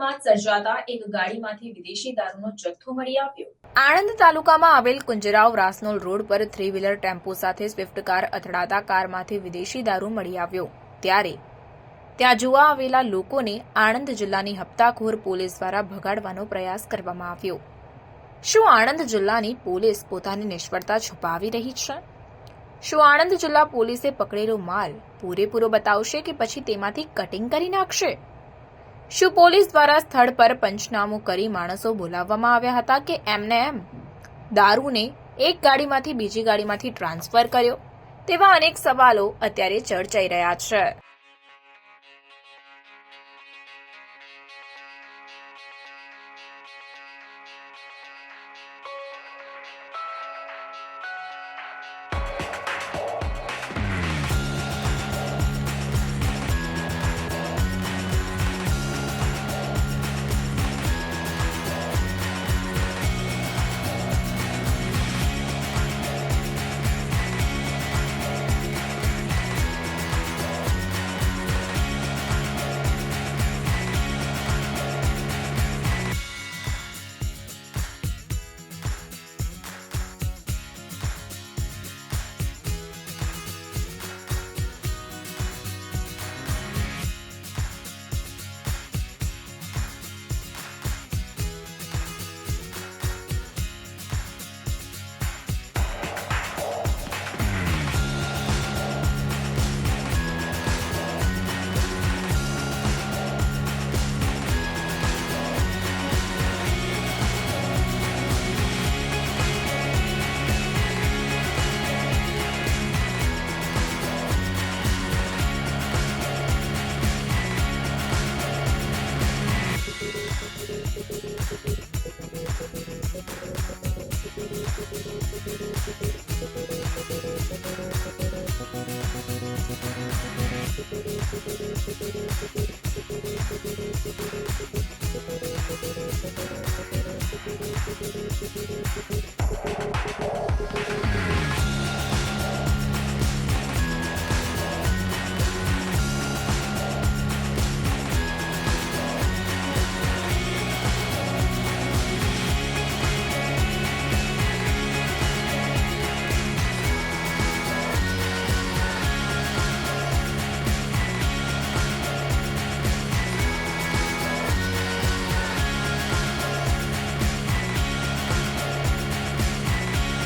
અકસ્માત સર્જાતા એક ગાડીમાંથી વિદેશી દારૂનો જથ્થો મળી આવ્યો। આણંદ તાલુકામાં આવેલ કુંજરાવ રાસનોલ રોડ પર થ્રી વ્હીલર ટેમ્પો સાથે સ્વિફ્ટ કાર અથડાતા કારમાંથી વિદેશી દારૂ મળી આવ્યો, ત્યારે ત્યાં જોવા આવેલા લોકોને આણંદ જિલ્લાની હપ્તાખોર પોલીસ દ્વારા ભગાડવાનો પ્રયાસ કરવામાં આવ્યો। શું આણંદ જિલ્લાની પોલીસ પોતાની નિષ્ફળતા છુપાવી રહી છે? શું આણંદ જિલ્લા પોલીસે પકડેલો માલ પૂરેપૂરો બતાવશે કે પછી તેમાંથી કટિંગ કરી નાખશે? શું પોલીસ દ્વારા સ્થળ પર પંચનામું કરી માણસો બોલાવવામાં આવ્યા હતા કે એમને એમ દારૂને એક ગાડીમાંથી બીજી ગાડીમાંથી ટ્રાન્સફર કર્યો? તેવા અનેક સવાલો અત્યારે ચર્ચાઈ રહ્યા છે।